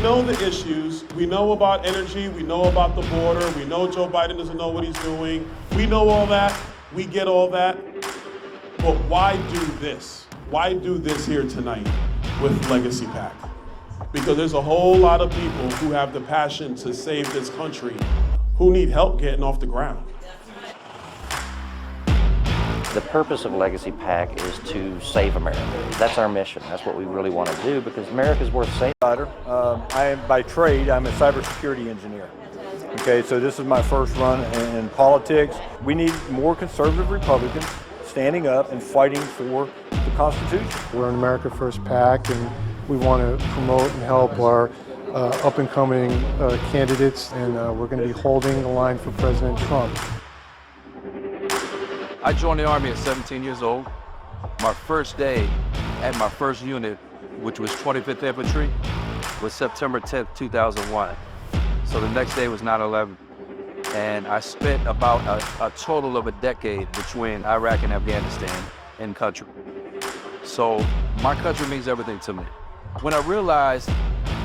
know the issues. We know about energy. We know about the border. We know Joe Biden doesn't know what he's doing. We know all that. We get all that. But why do this? Why do this here tonight with Legacy PAC? Because there's a whole lot of people who have the passion to save this country who need help getting off the ground. The purpose of Legacy PAC is to save America. That's our mission. That's what we really want to do because America's worth saving. I am by trade, I'm a cybersecurity engineer. Okay, so this is my first run in politics. We need more conservative Republicans standing up and fighting for the Constitution. We're an America First PAC, and we want to promote and help our up-and-coming candidates, and we're going to be holding the line for President Trump. I joined the Army at 17 years old. My first day at my first unit, which was 25th Infantry, was September 10th, 2001. So the next day was 9/11. And I spent about a total of a decade between Iraq and Afghanistan in country. So my country means everything to me. When I realized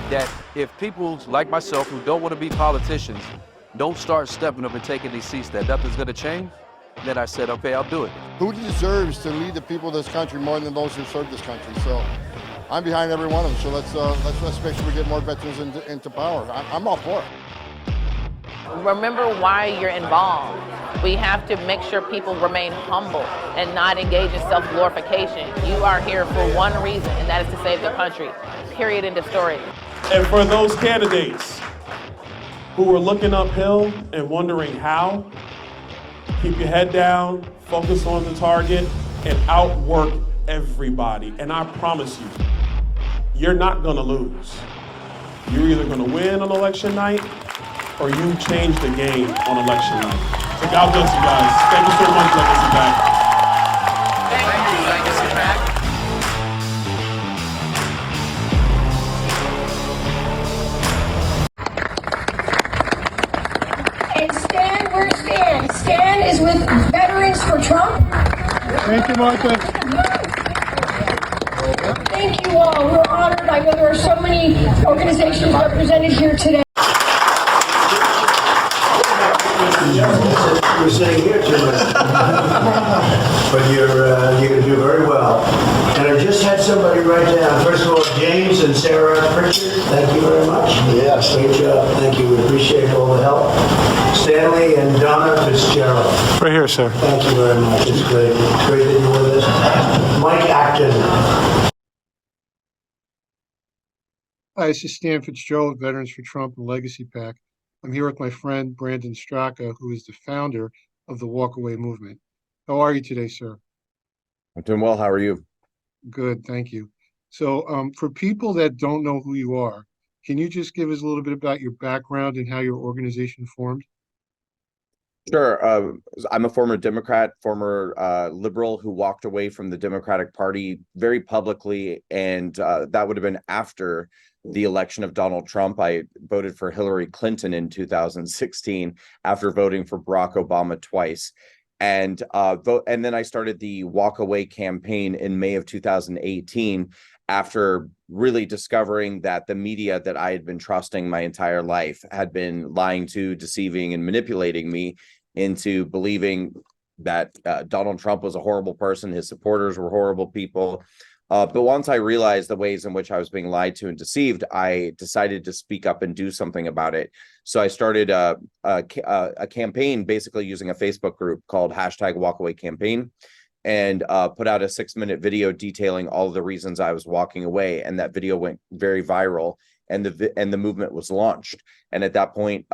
that if people like myself who don't want to be politicians don't start stepping up and taking these seats, that nothing's going to change, then I said, okay, I'll do it. Who deserves to lead the people of this country more than those who serve this country? So I'm behind every one of them. So let's make sure we get more veterans into power. I'm all for it. Remember why you're involved. We have to make sure people remain humble and not engage in self-glorification. You are here for one reason, and that is to save the country. Period. End of story. And for those candidates who are looking uphill and wondering how, keep your head down, focus on the target, and outwork everybody. And I promise you, you're not gonna lose. You're either gonna win on election night or you change the game on election night. So God bless you guys. Thank you so much, Legacy PAC. Thank you, Legacy PAC. And stand where stand. Stand is with Veterans for Trump. Thank you, Martha. Thank you all. We're honored. I know there are so many organizations represented here today. You're saying here too much, but you're going to do very well. And I just had somebody write down. First of all, James and Sarah Pritchard, thank you very much. Yes, great job. Thank you. We appreciate all the help. Stanley and Donna Fitzgerald. Right here, sir. Thank you very much. It's great. It's great that you're with us. Mike Acton. Hi, this is Stan Fitzgerald, Veterans for Trump and Legacy PAC. I'm here with my friend Brandon Straka, who is the founder of the Walkaway Movement. How are you today, sir? I'm doing well. How are you? Good, thank you. So for people that don't know who you are, can you just give us a little bit about your background and how your organization formed? Sure. I'm a former Democrat, former liberal who walked away from the Democratic Party very publicly, and that would have been after the election of Donald Trump. I voted for Hillary Clinton in 2016 after voting for Barack Obama twice. And then I started the Walk Away campaign in May of 2018 after really discovering that the media that I had been trusting my entire life had been lying to, deceiving, and manipulating me into believing that Donald Trump was a horrible person, his supporters were horrible people. But once I realized the ways in which I was being lied to and deceived, I decided to speak up and do something about it. So I started a campaign, basically using a Facebook group called #WalkAwayCampaign, and put out a 6-minute video detailing all of the reasons I was walking away. And that video went very viral, and the movement was launched. And at that point,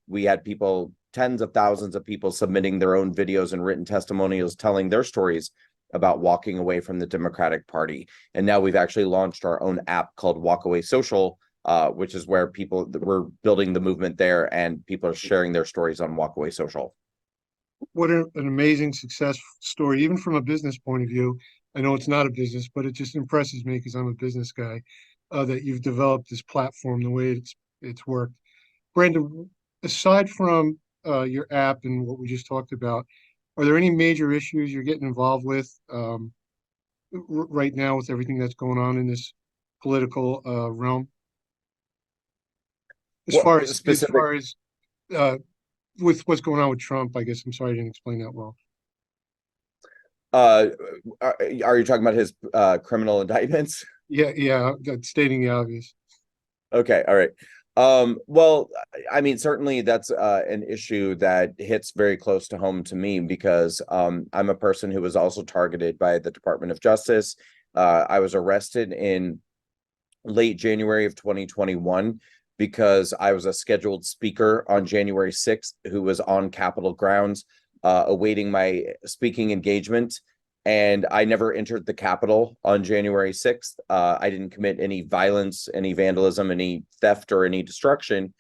we had people, tens of thousands of people, submitting their own videos and written testimonials, telling their stories about walking away from the Democratic Party. And now we've actually launched our own app called Walkaway Social, which is where we're building the movement there, and people are sharing their stories on Walkaway Social. What an amazing success story, even from a business point of view. I know it's not a business, but it just impresses me because I'm a business guy, that you've developed this platform the way it's worked. Brandon, aside from your app and what we just talked about, are there any major issues you're getting involved with right now with everything that's going on in this political realm? As Well, far as specific. uh, with what's going on with Trump, I guess I'm sorry I didn't explain that well. Uh, are you talking about his criminal indictments? Yeah, that's stating the obvious. Okay, all right. Well, I mean, certainly that's an issue that hits very close to home to me because I'm a person who was also targeted by the Department of Justice. I was arrested in late January of 2021 because I was a scheduled speaker on January 6th who was on Capitol grounds awaiting my speaking engagement. And I never entered the Capitol on January 6th. I didn't commit any violence, any vandalism, any theft, or any destruction.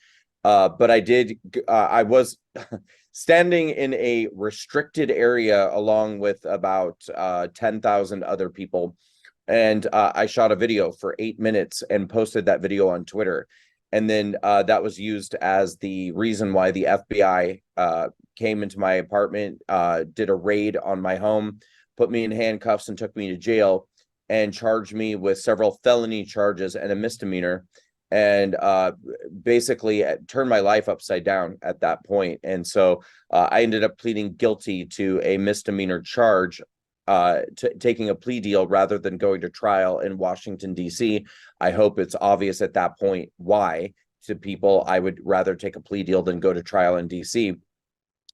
But I was standing in a restricted area along with about 10,000 other people. And I shot a video for 8 minutes and posted that video on Twitter. And then that was used as the reason why the FBI came into my apartment, did a raid on my home, put me in handcuffs and took me to jail and charged me with several felony charges and a misdemeanor. And basically turned my life upside down at that point. And so I ended up pleading guilty to a misdemeanor charge, taking a plea deal rather than going to trial in Washington, D.C. I hope it's obvious at that point why to people I would rather take a plea deal than go to trial in D.C.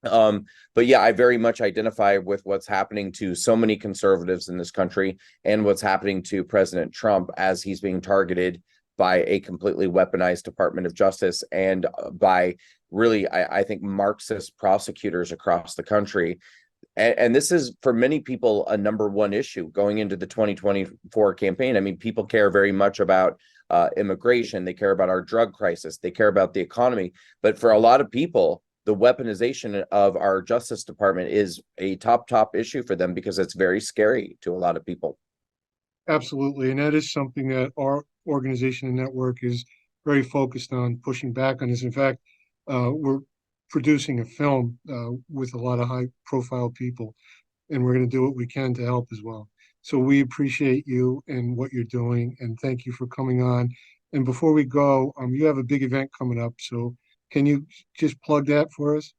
But yeah, I very much identify with what's happening to so many conservatives in this country and what's happening to President Trump as he's being targeted by a completely weaponized Department of Justice and by really, I think, Marxist prosecutors across the country. And this is, for many people, a number one issue going into the 2024 campaign. I mean, people care very much about immigration. They care about our drug crisis. They care about the economy. But for a lot of people, the weaponization of our Justice Department is a top issue for them because it's very scary to a lot of people. Absolutely. And that is something that our organization and network is very focused on pushing back on this. In fact, we're producing a film with a lot of high profile people, and we're going to do what we can to help as well. So we appreciate you and what you're doing, and thank you for coming on. And before we go, you have a big event coming up. So can you just plug that for us?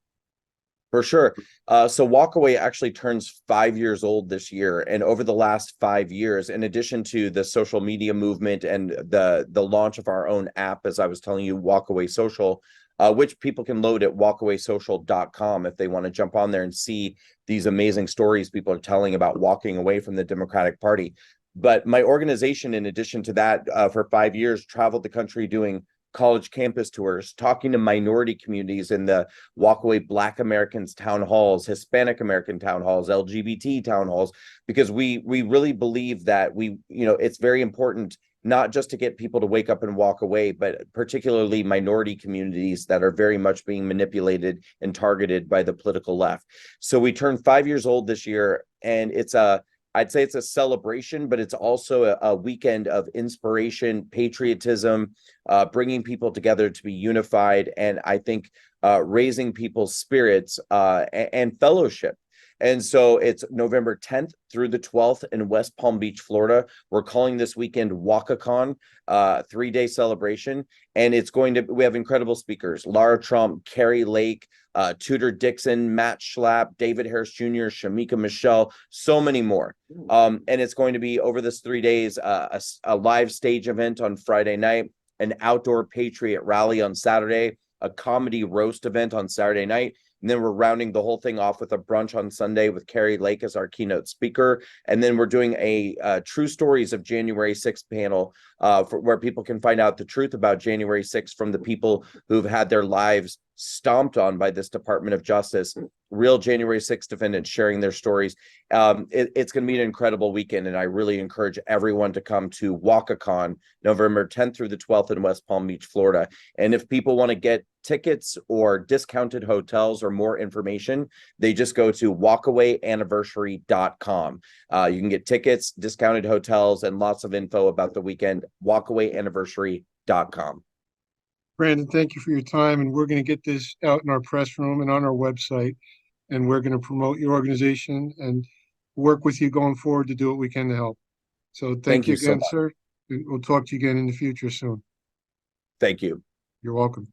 For sure. So Walkaway actually turns 5 years old this year. And over the last 5 years, in addition to the social media movement and the launch of our own app, as I was telling you, Walkaway Social, which people can load at walkawaysocial.com if they want to jump on there and see these amazing stories people are telling about walking away from the Democratic Party. But my organization, in addition to that, for 5 years, traveled the country doing college campus tours, talking to minority communities in the Walkaway Black Americans town halls, Hispanic American town halls, LGBT town halls, because we really believe that it's very important not just to get people to wake up and walk away, but particularly minority communities that are very much being manipulated and targeted by the political left. So we turned 5 years old this year, and I'd say it's a celebration, but it's also a weekend of inspiration, patriotism, bringing people together to be unified, and I think raising people's spirits and fellowship. And so it's November 10th through the 12th in West Palm Beach, Florida. We're calling this weekend WalkaCon, 3-day celebration. And we have incredible speakers: Lara, Kari Lake, Tudor, Dixon, Matt Schlapp, David Harris Jr., Shemeka, Michelle, so many more. And it's going to be over this 3 days, a live stage event on Friday night, an outdoor patriot rally on Saturday, a comedy roast event on Saturday night. And then we're rounding the whole thing off with a brunch on Sunday with Kari Lake as our keynote speaker. And then we're doing a True Stories of January 6th panel where people can find out the truth about January 6th from the people who've had their lives stomped on by this Department of Justice, real January 6th defendants sharing their stories. It's going to be an incredible weekend, and I really encourage everyone to come to WalkaCon November 10th through the 12th in West Palm Beach, Florida. And if people want to get tickets or discounted hotels or more information, they just go to walkawayanniversary.com. You can get tickets, discounted hotels, and lots of info about the weekend. walkawayanniversary.com. Brandon, thank you for your time, and we're going to get this out in our press room and on our website, and we're going to promote your organization and work with you going forward to do what we can to help. So thank you again, sir. We'll talk to you again in the future soon. Thank you. You're welcome.